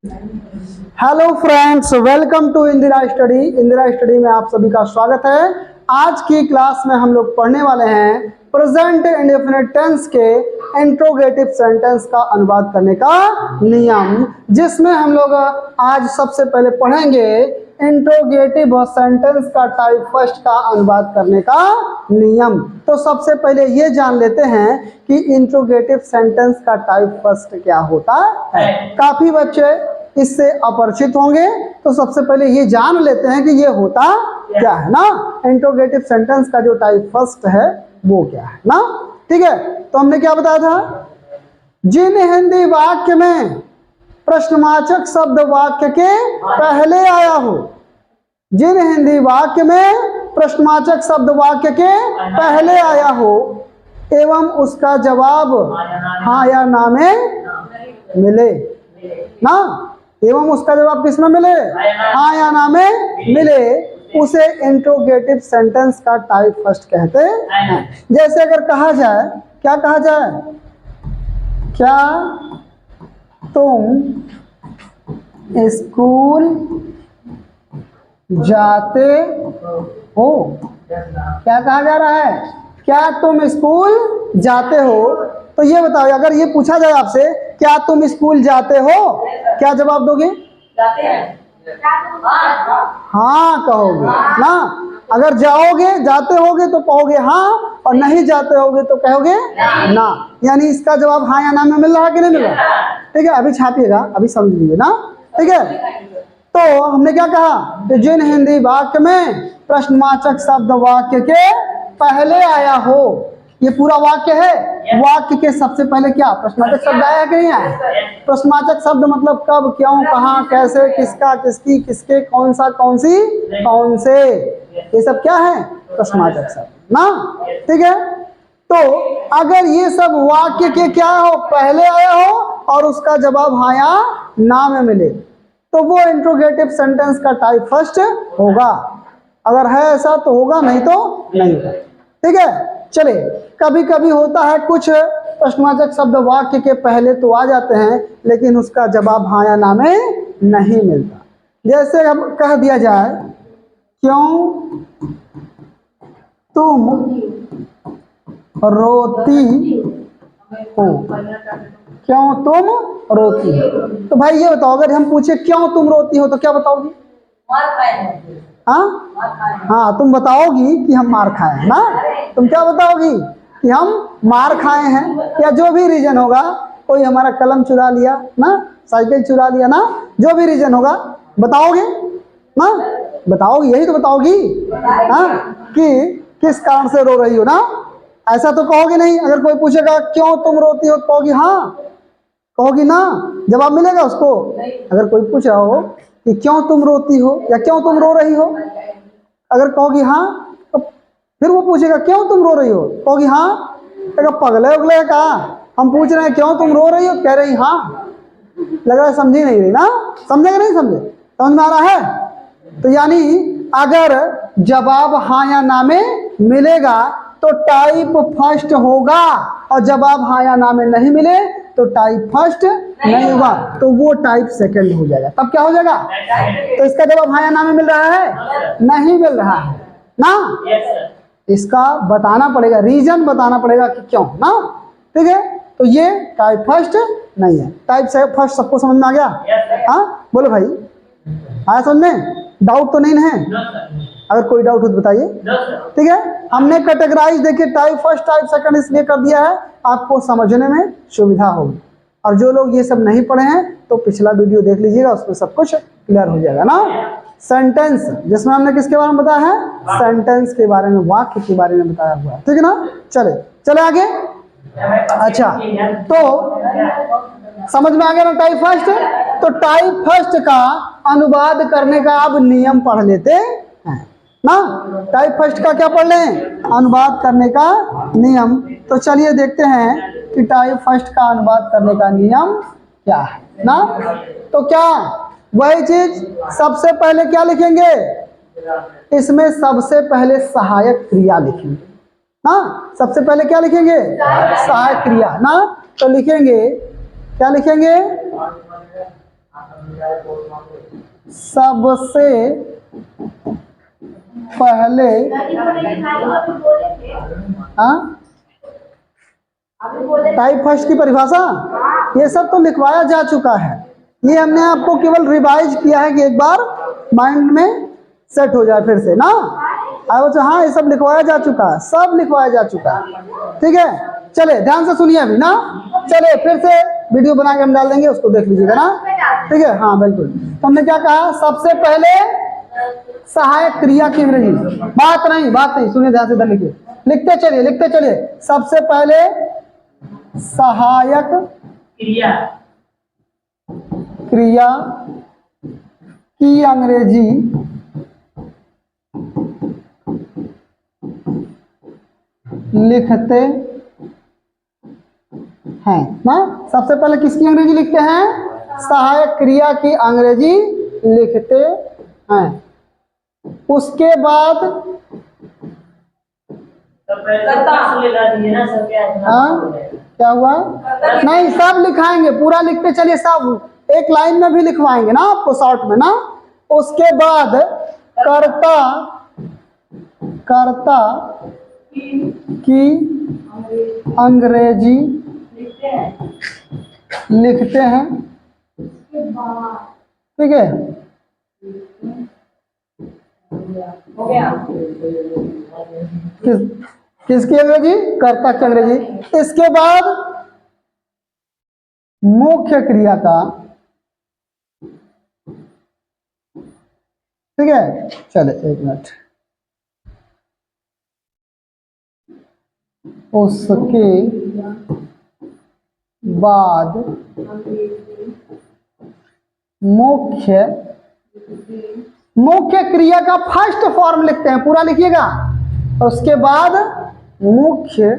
Hello friends, welcome to Indira study. Indira study में आप सभी का स्वागत है। आज की क्लास में हम लोग पढ़ने वाले हैं प्रेजेंट इंडेफिनिट टेंस के इंट्रोगेटिव सेंटेंस का अनुवाद करने का नियम, जिसमें हम लोग आज सबसे पहले पढ़ेंगे इंट्रोगेटिव सेंटेंस का टाइप फर्स्ट का अनुवाद करने का नियम। तो सबसे पहले ये जान लेते हैं कि इंट्रोगेटिव सेंटेंस का टाइप फर्स्ट क्या होता है। काफी बच्चे इससे अपरिचित होंगे, तो सबसे पहले ये जान लेते हैं कि ये होता क्या है ना। इंट्रोगेटिव सेंटेंस का जो टाइप फर्स्ट है वो क्या है ना। ठीक है, तो हमने क्या बताया था, जिन हिंदी वाक्य में प्रश्नवाचक शब्द वाक्य के पहले आया हो, जिन हिंदी वाक्य में प्रश्नवाचक शब्द वाक्य के पहले आया हो एवं उसका जवाब हाँ या ना में मिले ना, एवं उसका जवाब किस में मिले, हाँ या ना में मिले, उसे इंट्रोगेटिव सेंटेंस का टाइप फर्स्ट कहते हैं। जैसे अगर कहा जाए, क्या कहा जाए, क्या तुम स्कूल जाते हो, क्या कहा जा रहा है, क्या तुम स्कूल जाते हो। तो ये बताओ, अगर ये पूछा जाए आपसे क्या तुम स्कूल जाते हो, क्या जवाब दोगे, जाते हैं। हाँ कहोगे ना। अगर जाओगे, जाते होगे तो कहोगे हाँ, और नहीं जाते होगे तो कहोगे ना। यानी इसका जवाब हाँ या ना में मिल रहा है कि नहीं मिल रहा। ठीक है, अभी छापिएगा, अभी समझ लीजिए ना। ठीक है, तो हमने क्या कहा कि जिन हिंदी वाक्य में प्रश्नवाचक शब्द वाक्य के पहले आया हो, ये पूरा वाक्य है, वाक्य के सबसे पहले क्या प्रश्नवाचक शब्द आया कि नहीं आया। प्रश्नवाचक शब्द मतलब कब, क्यों, कहाँ, कैसे, किसका, किसकी, किसके, कौन सा, कौन सी, कौन से, ये सब क्या है प्रश्नवाचक शब्द ना। ठीक है, तो अगर ये सब वाक्य के क्या हो, पहले आया हो और उसका जवाब हाँ या ना में मिले, तो वो इंट्रोगेटिव सेंटेंस का टाइप फर्स्ट होगा। अगर है ऐसा तो होगा, नहीं तो नहीं होगा। ठीक है, चलिए, कभी कभी होता है कुछ प्रश्नवाचक शब्द वाक्य के पहले तो आ जाते हैं लेकिन उसका जवाब हाँ या ना में नहीं मिलता। जैसे अब कह दिया जाए, क्यों तुम रोती हो, क्यों तुम रोती हो। तो भाई ये बताओ, अगर हम पूछे क्यों तुम रोती हो तो क्या बताओगी, मार खाए हैं। हाँ हाँ, तुम बताओगी कि हम मार खाए हैं ना। तुम क्या बताओगी कि हम मार खाए हैं, या जो भी रीजन होगा, कोई हमारा कलम चुरा लिया ना, साइकिल चुरा लिया ना, जो भी रीजन होगा बताओगे ना, बताओगी, यही तो बताओगी हाँ, कि किस कारण से रो रही हो ना। ऐसा तो कहोगे नहीं। अगर कोई पूछेगा क्यों तुम रोती हो, कहोगी हाँ, कहोगी ना, जवाब मिलेगा उसको। अगर कोई पूछ रहा हो कि क्यों तुम रोती हो या क्यों तुम रो रही हो, अगर कहोगी हाँ, तो फिर वो पूछेगा क्यों तुम रो रही हो, कहोगी हाँ। अगर पगले उगले का, हम पूछ रहे हैं क्यों तुम रो रही हो, कह रही हाँ। लग रहा है समझी नहीं रही ना, समझे नहीं समझे, समझ में आ रहा है। तो यानी अगर जवाब हाँ या ना में मिलेगा तो टाइप फर्स्ट होगा, और जवाब हाँ या ना में नहीं मिले तो टाइप फर्स्ट नहीं होगा, तो वो टाइप सेकंड हो जाएगा। तब क्या हो जाएगा, तो इसका जवाब हाँ या ना में मिल रहा है, नहीं मिल रहा है ना। इसका बताना पड़ेगा, रीजन बताना पड़ेगा कि क्यों ना। ठीक है, तो ये टाइप फर्स्ट नहीं है। टाइप फर्स्ट सबको समझ में आ गया, हाँ बोलो भाई, आया समझ में, डाउट तो नहीं है। अगर कोई डाउट हो तो बताइए। ठीक है, हमने कैटेगराइज देखिए टाइप फर्स्ट टाइप सेकंड इसलिए कर दिया है आपको समझने में सुविधा होगी। और जो लोग ये सब नहीं पढ़े हैं तो पिछला वीडियो देख लीजिएगा, उसमें सब कुछ क्लियर हो जाएगा ना। सेंटेंस, जिसमें हमने किसके बारे में बताया है, सेंटेंस के बारे में, वाक्य के बारे में बताया हुआ है। ठीक है ना, चले चले आगे। अच्छा, तो समझ में आ गया ना टाइप फर्स्ट। तो टाइप फर्स्ट का अनुवाद करने का अब नियम पढ़ लेते हैं ना। टाइप फर्स्ट का क्या पढ़ लें, अनुवाद करने का नियम। तो चलिए देखते हैं कि टाइप फर्स्ट का अनुवाद करने का नियम क्या है ना। तो क्या वही चीज, सबसे पहले क्या लिखेंगे, इसमें सबसे पहले सहायक क्रिया लिखेंगे ना। सबसे पहले क्या लिखेंगे, सहायक क्रिया ना। तो लिखेंगे, क्या लिखेंगे, सबसे पहले टाइप फर्स्ट की परिभाषा ये सब तो लिखवाया जा चुका है, ये हमने आपको केवल रिवाइज किया है कि एक बार माइंड में सेट हो जाए फिर से ना। अब हाँ ये सब लिखवाया जा चुका है, सब लिखवाया जा चुका है, ठीक है। चले ध्यान से सुनिए अभी ना, चले फिर से वीडियो बना के हम डाल देंगे, उसको देख लीजिएगा ना, ठीक है। हाँ बिल्कुल, तो हमने क्या कहा, सबसे पहले सहायक क्रिया की अंग्रेजी, बात नहीं सुनिए ध्यान से, इधर लिखिए, लिखते चलिए। सबसे पहले सहायक क्रिया की अंग्रेजी लिखते हैं ना। सबसे पहले किसकी अंग्रेजी लिखते हैं, सहायक क्रिया की अंग्रेजी लिखते हैं। उसके बाद हाँ क्या हुआ, नहीं सब लिखाएंगे, पूरा लिखते चलिए, सब एक लाइन में भी लिखवाएंगे ना आपको शॉर्ट में ना। उसके बाद कर्ता की अंग्रेजी लिखते हैं, ठीक है। हो गया। किसकी अंग्रेजी, कर्ता की अंग्रेजी। इसके बाद मुख्य क्रिया का, ठीक है। चले एक मिनट, उसके बाद मुख्य क्रिया का फर्स्ट फॉर्म लिखते हैं, पूरा लिखिएगा। उसके बाद मुख्य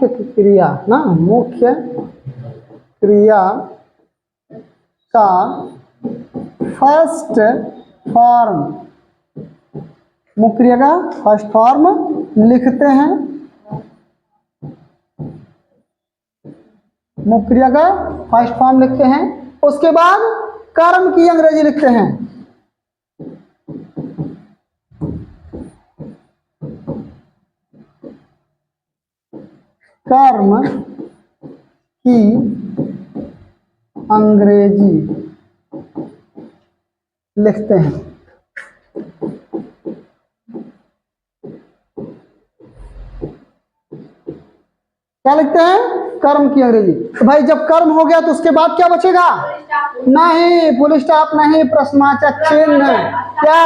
क्रिया ना, मुख्य क्रिया का फर्स्ट फॉर्म, मुख्य क्रिया का फर्स्ट फॉर्म लिखते हैं, मुख्य क्रिया का फर्स्ट फॉर्म लिखते हैं। उसके बाद कर्म की अंग्रेजी लिखते हैं, कर्म की अंग्रेजी लिखते हैं। क्या लिखते हैं, कर्म की अंग्रेजी। तो भाई जब कर्म हो गया तो उसके बाद क्या बचेगा, नहीं फुल स्टॉप नहीं, प्रश्नवाचक चिन्ह। क्या,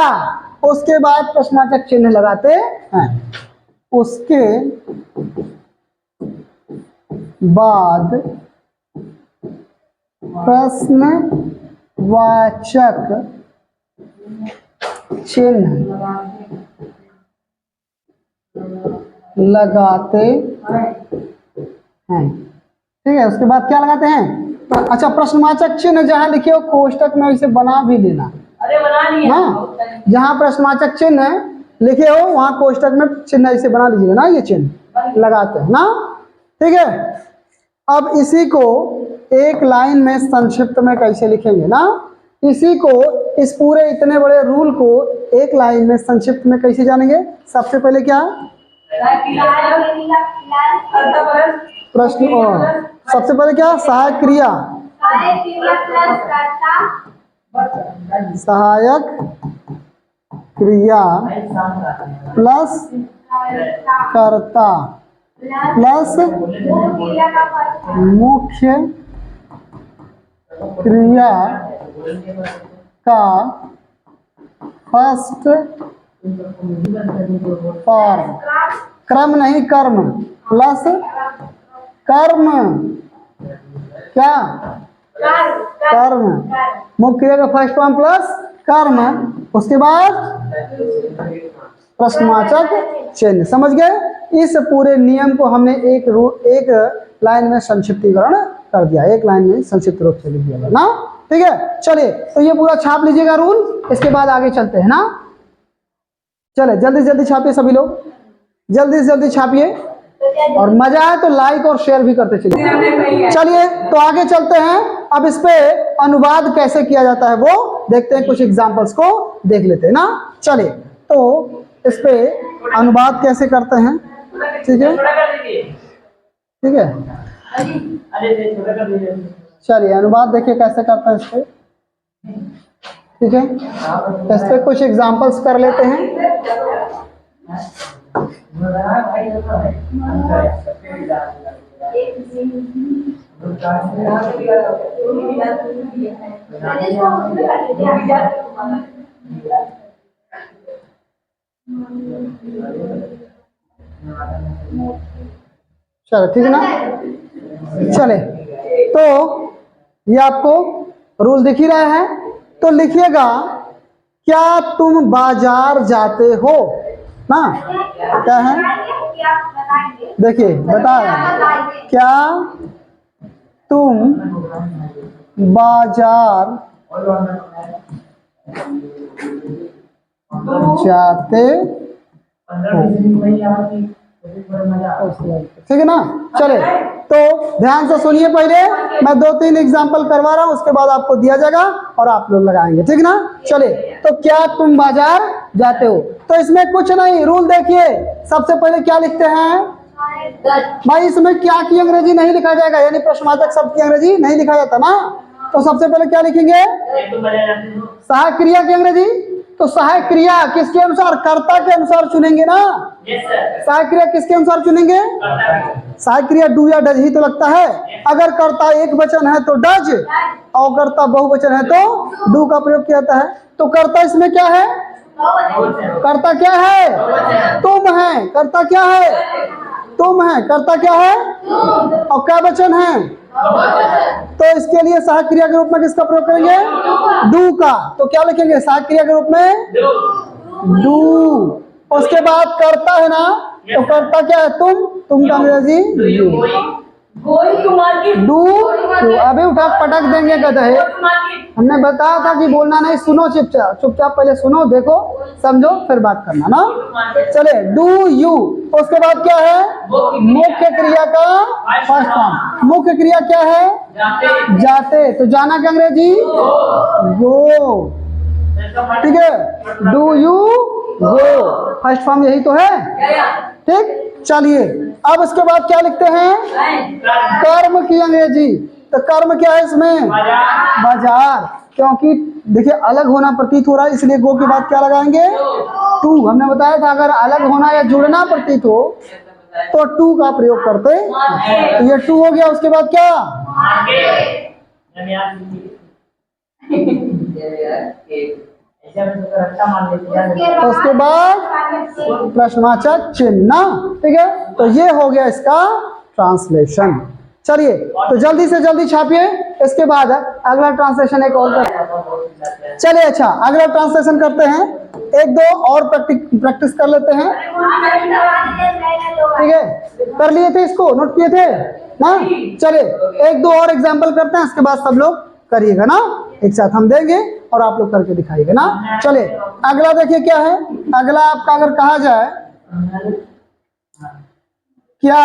उसके बाद प्रश्नवाचक चिन्ह लगाते हैं। उसके बाद प्रश्नवाचक चिन्ह लगाते हैं, ठीक है। उसके बाद क्या लगाते हैं, अच्छा प्रश्नवाचक चिन्ह जहां लिखे हो कोष्टक में इसे बना भी लेना, अरे बना लिया हाँ। जहां प्रश्नवाचक चिन्ह लिखे हो वहां कोष्टक में चिन्ह इसे बना लीजिएगा ना, ये चिन्ह लगाते हैं ना, ठीक है। अब इसी को एक लाइन में संक्षिप्त में कैसे लिखेंगे ना, इसी को, इस पूरे इतने बड़े रूल को एक लाइन में संक्षिप्त में कैसे जानेंगे। सबसे पहले क्या, प्रश्न, सबसे पहले क्या, सहायक क्रिया, सहायक क्रिया प्लस कर्ता प्लस मुख्य क्रिया का फर्स्ट फॉर्म, क्रम नहीं कर्म, प्लस कर्म, क्या, कर्म, मुख्य क्रिया का फर्स्ट फॉर्म प्लस कर्म। उसके बाद प्रश्नवाचक चिन्ह। समझ गए, इस पूरे नियम को हमने एक लाइन में संक्षिप्तीकरण कर दिया, एक लाइन में संक्षिप्त रूप से लिख दिया ना, ठीक है। चलिए तो ये पूरा छाप लीजिएगा रूल, इसके बाद आगे चलते हैं ना। चले जल्दी जल्दी छापिए सभी लोग, जल्दी से जल्दी छापिए, और मजा आए तो लाइक और शेयर भी करते चलिए। चलिए तो आगे चलते हैं। अब इस पे अनुवाद कैसे किया जाता है वो देखते हैं, कुछ एग्जांपल्स को देख लेते हैं ना। चलिए तो इस पे अनुवाद कैसे करते हैं, ठीक है ठीक है। चलिए अनुवाद देखिए कैसे करते हैं इस पे, ठीक है। इस पे कुछ एग्जांपल्स कर लेते हैं। चलो ठीक है ना। चले तो ये आपको रूल दिख ही रहा है, तो लिखिएगा क्या तुम बाजार जाते हो ना। क्या है देखिए बता रहे हैं, क्या तुम बाजार जाते ठीक है ना। चले तो ध्यान से सुनिए, पहले मैं 2-3 एग्जांपल करवा रहा हूं, उसके बाद आपको दिया जाएगा और आप लोग लगाएंगे, ठीक ना। चले तो क्या तुम बाजार जाते हो, तो इसमें कुछ नहीं, रूल देखिए। सबसे पहले क्या लिखते हैं भाई, इसमें क्या की अंग्रेजी नहीं लिखा जाएगा, यानी प्रश्नवाचक शब्द की अंग्रेजी नहीं लिखा जाता ना। तो सबसे पहले क्या लिखेंगे, सहायक क्रिया की अंग्रेजी। तो सहायक क्रिया किसके अनुसार, कर्ता के अनुसार चुनेंगे ना। सहायक क्रिया किसके अनुसार चुनेंगे, सहायक क्रिया डू या डज ही तो लगता है। अगर कर्ता एक वचन है तो डज, और कर्ता बहुवचन है तो डू का प्रयोग किया जाता है। तो कर्ता इसमें क्या है, कर्ता क्या है, तुम है। कर्ता क्या है, तुम है। कर्ता क्या है, और क्या वचन है, तो इसके लिए सहायक क्रिया के रूप में किसका प्रयोग करेंगे, डू का। तो क्या लिखेंगे सहायक क्रिया के रूप में डू। उसके बाद कर्ता है ना, तो कर्ता क्या है, तुम का अंग्रेजी डू। अभी उठा पटक देंगे गधे। हमने बताया था कि बोलना नहीं, सुनो चुपचाप चुपचाप, पहले सुनो, देखो समझो फिर बात करना ना। चले डू यू। उसके बाद क्या है, मुख्य क्रिया का फर्स्ट फॉर्म। मुख्य क्रिया क्या है, जाते। तो जाना क्या अंग्रेजी, गो, ठीक है। Do you go, first form यही तो है, ठीक। चलिए अब इसके बाद क्या लिखते हैं, कर्म की अंग्रेजी। तो कर्म क्या है इसमें, बाजार। क्योंकि देखिए अलग होना प्रतीत हो रहा है, इसलिए गो के बाद क्या लगाएंगे, टू। हमने बताया था अगर अलग होना या जुड़ना प्रतीत हो तो टू का प्रयोग करते। तो ये टू हो गया। उसके बाद क्या, उसके बाद प्रश्नवाचक चिन्ह, ठीक है। तो ये हो गया इसका ट्रांसलेशन। चलिए तो जल्दी से जल्दी छापिए, इसके बाद अगला ट्रांसलेशन एक और कर। चलिए अच्छा अगला ट्रांसलेशन करते हैं, एक दो और प्रैक्टिस कर लेते हैं, ठीक है। कर लिए थे, इसको नोट किए थे ना। चलिए एक दो और एग्जाम्पल करते हैं, इसके बाद सब लोग करिएगा ना, एक साथ हम देंगे और आप लोग करके दिखाइएगा ना। चलिए अगला देखिए क्या है। अगला आपका अगर कहा जाए, क्या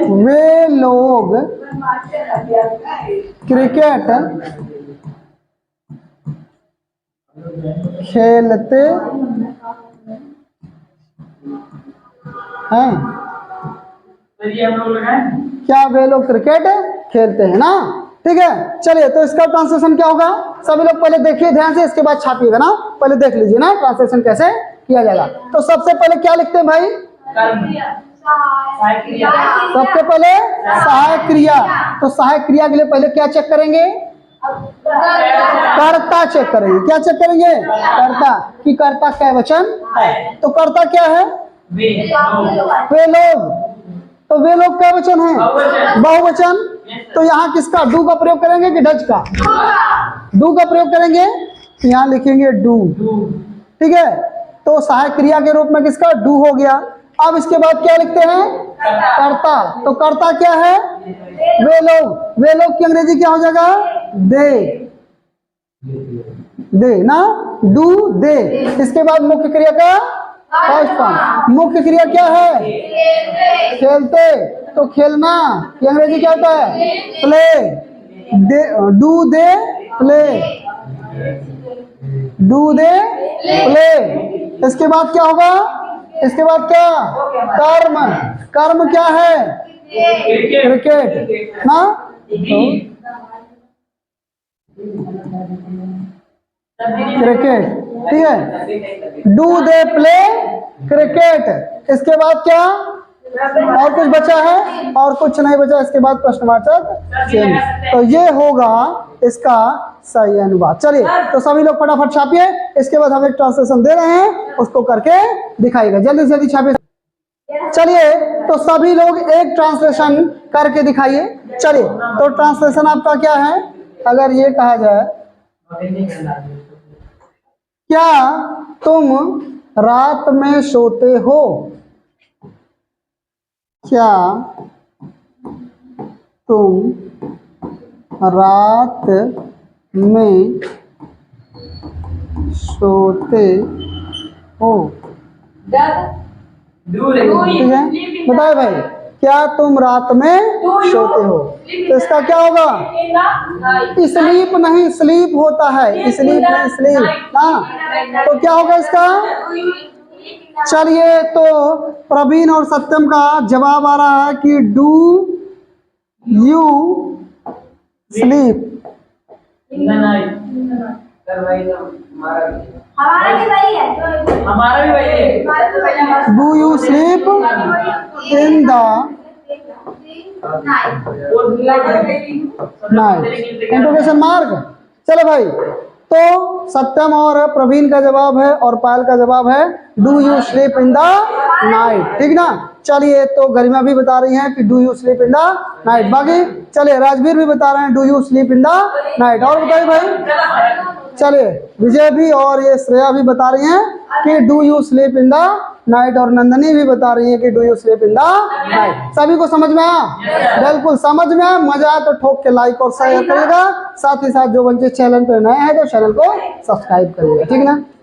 वे लोग क्रिकेट खेलते हैं, क्या वे लोग क्रिकेट खेलते हैं ना, ठीक है। चलिए तो इसका ट्रांसलेशन क्या होगा, सभी लोग पहले देखिए ध्यान से, इसके बाद छापिएगा ना। पहले देख लीजिए ना ट्रांसलेशन कैसे किया जाएगा। तो सबसे पहले क्या लिखते हैं भाई, सबसे पहले सहायक क्रिया। तो सहायक क्रिया के लिए पहले क्या चेक करेंगे, कर्ता चेक करेंगे। क्या चेक करेंगे, कर्ता, कि कर्ता क्या वचन है। तो कर्ता क्या है, वे लोग। तो वे लोग क्या वचन है, बहुवचन। तो यहाँ किसका, डू का प्रयोग करेंगे कि डज का, डू का प्रयोग करेंगे। तो यहाँ लिखेंगे डू, ठीक है। तो सहायक क्रिया के रूप में किसका, डू हो गया। अब इसके बाद क्या लिखते हैं, कर्ता। तो कर्ता क्या है, वे लोग। वे लोग की अंग्रेजी क्या हो जाएगा, दे, दे ना, डू दे। इसके बाद मुख्य क्रिया का फर्स्ट फॉर्म। मुख्य क्रिया क्या है? खेलते। तो खेलना ये अंग्रेजी क्या होता है? Play. They, do they play, do they play. इसके बाद क्या होगा? इसके बाद क्या? कर्म। कर्म क्या है? क्रिकेट ना। क्रिकेट, ठीक है। Do they play cricket. इसके बाद क्या और कुछ बचा है? और कुछ नहीं बचा। इसके बाद प्रश्नवाचक चिन्ह। तो ये होगा इसका सही अनुवाद। चलिए तो सभी लोग फटाफट छापिए। इसके बाद हम एक ट्रांसलेशन दे रहे हैं, उसको करके दिखाइएगा। जल्दी से जल्दी छापिए। चलिए तो सभी लोग एक ट्रांसलेशन करके दिखाइए। चलिए तो ट्रांसलेशन आपका क्या है? अगर ये कहा जाए, क्या तुम रात में सोते हो? क्या तुम रात में सोते हो? ठीक है, बताए भाई, क्या तुम रात में सोते हो? तो इसका क्या होगा? स्लीप नहीं, स्लीप होता है, स्लीप नहीं, स्लीप ना। तो क्या होगा इसका? चलिए तो प्रवीण और सत्यम का जवाब आ रहा है कि डू यू स्लीप। हमारा भी वही है। Do you sleep in the night? Interrogation mark. चलो भाई, तो सत्यम और प्रवीण का जवाब है और पायल का जवाब है do you sleep in the night, ठीक ना। चलिए तो गरिमा भी बता रही हैं कि do you sleep in the night. बाकी चलिए राजवीर भी बता रहे हैं do you sleep in the night. और बताइए भाई। चलिए विजय भी और ये श्रेया भी बता रही हैं कि do you sleep in the night, और नंदनी भी बता रही है कि do you sleep in the night. सभी को समझ में आया? बिल्कुल समझ में आया। मजा आया तो ठोक के लाइक और शेयर करिएगा। साथ ही साथ जो बच्चे चैनल पर नए हैं तो चैनल को सब्सक्राइब करिएगा, ठीक ना।